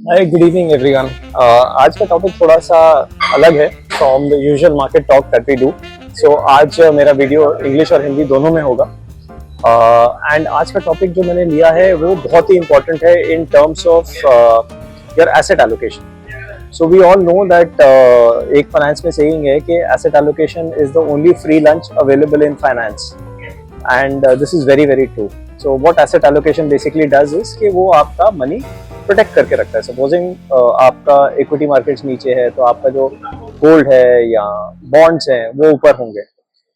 हाय, good evening everyone. आज का topic थोड़ा सा अलग है from the usual market talk that we do. So आज मेरा वीडियो इंग्लिश और हिंदी दोनों में होगा। एंड आज का टॉपिक जो मैंने लिया है वो बहुत ही इंपॉर्टेंट है in terms of your asset allocation. So we all know that एक फाइनेंस में सेइंग है कि asset allocation is the only free lunch available in finance, and this is very very true. So what asset allocation basically does is कि वो आपका money protect करके रखता है। सपोजिंग आपका इक्विटी मार्केट्स नीचे है तो आपका जो गोल्ड है या बॉन्ड्स हैं वो ऊपर होंगे।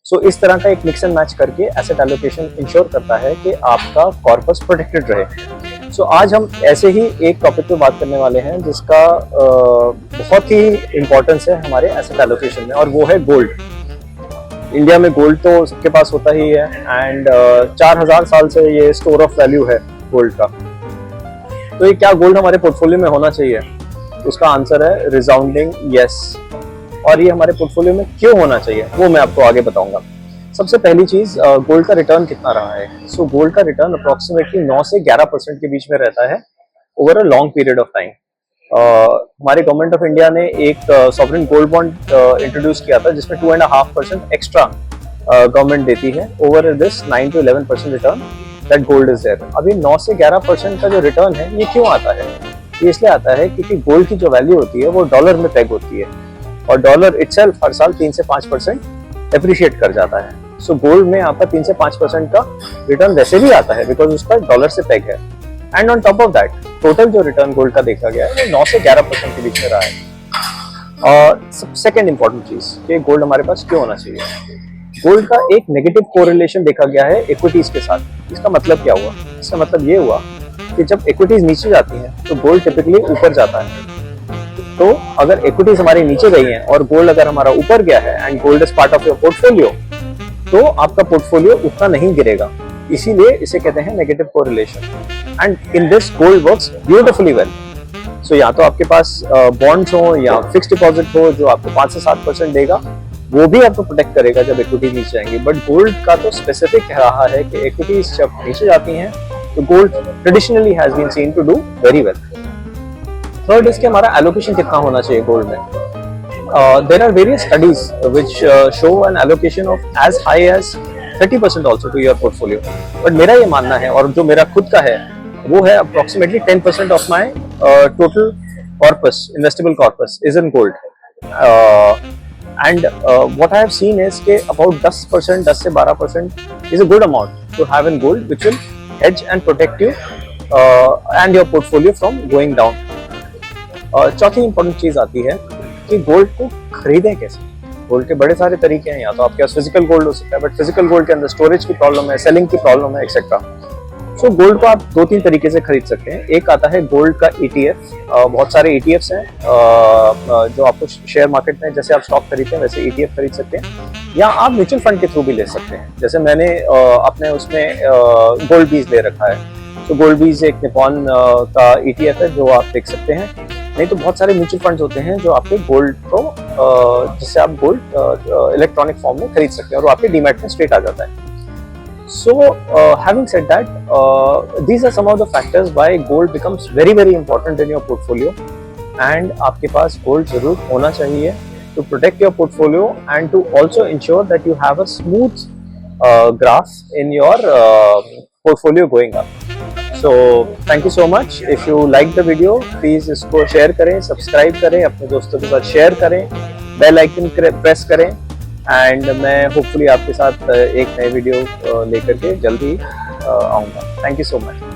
सो इस तरह का एक मिक्स एंड मैच करके एसेट एलोकेशन इंश्योर करता है कि आपका कॉर्पस प्रोटेक्टेड रहे। सो आज हम ऐसे ही एक टॉपिक पे बात करने वाले हैं जिसका बहुत ही इंपॉर्टेंस है हमारे एसेट एलोकेशन में, और वो है गोल्ड। इंडिया में गोल्ड तो सबके पास होता ही है, एंड 4000 साल से ये स्टोर ऑफ वैल्यू है गोल्ड का। तो ये क्या गोल्ड हमारे पोर्टफोलियो में होना चाहिए? उसका आंसर है रिसाउंडिंग यस। और ये हमारे पोर्टफोलियो में क्यों होना चाहिए वो मैं आपको आगे बताऊंगा। सबसे पहली चीज, गोल्ड का रिटर्न कितना रहा है। सो गोल्ड का रिटर्न अप्रोक्सीमेटली 9 से 11% के बीच में रहता है over a long period of time. हमारे गवर्नमेंट ऑफ इंडिया ने एक सॉवरेन गोल्ड बॉन्ड इंट्रोड्यूस किया था जिसमें 2.5% एक्स्ट्रा गवर्नमेंट देती है over this 9 to 11% return that gold is there. अभी 9 से 11% का जो रिटर्न है ये क्यों आता है? ये इसलिए आता है क्योंकि गोल्ड की जो वैल्यू होती है वो डॉलर में पेग होती है, और डॉलर इटसेल्फ हर साल 3 से 5% एप्रिशिएट कर जाता है। सो गोल्ड में आपका 3 से 5% का रिटर्न वैसे भी आता है बिकॉज उसका डॉलर से पेग है। And on top of that total जो रिटर्न गोल्ड का देखा गया है वो 9 से 11% के बीच में रहा है। और सेकेंड इंपॉर्टेंट चीज कि गोल्ड हमारे पास क्यों होना चाहिए। गोल्ड का एक नेगेटिव कोरिलेशन देखा गया है इक्विटीज के साथ। इसका मतलब क्या हुआ? इसका मतलब ये हुआ कि जब इक्विटीज नीचे जाती हैं तो गोल्ड टिपिकली ऊपर जाता है। तो अगर इक्विटीज हमारी नीचे गई हैं और गोल्ड अगर हमारा ऊपर गया है and gold is part of your portfolio, तो आपका पोर्टफोलियो उतना नहीं गिरेगा। इसीलिए इसे कहते हैं negative correlation. And in this gold works beautifully well. So या तो आपके पास बॉन्ड्स हो या फिक्स डिपॉजिट हो जो आपको 5 से 7% देगा, वो भी आपको प्रोटेक्ट करेगा जब इक्विटी नीचे आएंगी। बट गोल्ड का तो स्पेसिफिक रहा है कि इक्विटीज जब नीचे जाती हैं तो gold traditionally has been seen to do very well. Third इसके हमारा एलोकेशन कितना होना चाहिए गोल्ड में। There are various studies which show an allocation of as high as 30% also to your portfolio. But मेरा ये मानना है, और जो मेरा खुद का है, वो है approximately 10% of my total corpus, investable corpus is in gold. And what I have seen is कि about 10%, 10 से 12% is a good amount to have in gold, which will hedge and protect you and your portfolio from going down. चौथी important चीज आती है कि gold को खरीदें कैसे। गोल्ड के बड़े सारे तरीके हैं, या तो आपके पास फिजिकल गोल्ड हो सकता है, बट फिजिकल गोल्ड के अंदर स्टोरेज की प्रॉब्लम है, सेलिंग की प्रॉब्लम है, एक्सेट्रा। सो गोल्ड को आप 2-3 तरीके से खरीद सकते हैं। एक आता है गोल्ड का ETF। बहुत सारे ETFs हैं जो आपको शेयर मार्केट में जैसे आप स्टॉक खरीदते हैं वैसे ETF खरीद सकते हैं, या आप म्यूचुअल फंड के थ्रू भी ले सकते हैं। जैसे मैंने अपने उसमें गोल्ड बीज ले रखा है। तो गोल्ड बीज एक निपॉन का ETF है जो आप देख सकते हैं। नहीं तो बहुत सारे म्यूचुअल फंड्स होते हैं जो आपके गोल्ड को जिससे आप गोल्ड इलेक्ट्रॉनिक फॉर्म में खरीद सकते हैं और वो आपके डीमैट में स्ट्रेट आ जाता है। So, having said that, these are some of the factors why gold becomes very very important in your portfolio, and आपके पास gold जरूर होना चाहिए to protect your portfolio and to also ensure that you have a smooth graph in your portfolio going up. So, thank you so much. If you like the video, please इसको share करें, subscribe करें, अपने दोस्तों के साथ share करें, bell icon press करें, and मैं होपफुली आपके साथ एक नए वीडियो लेकर के जल्दी आऊँगा। Thank you so much.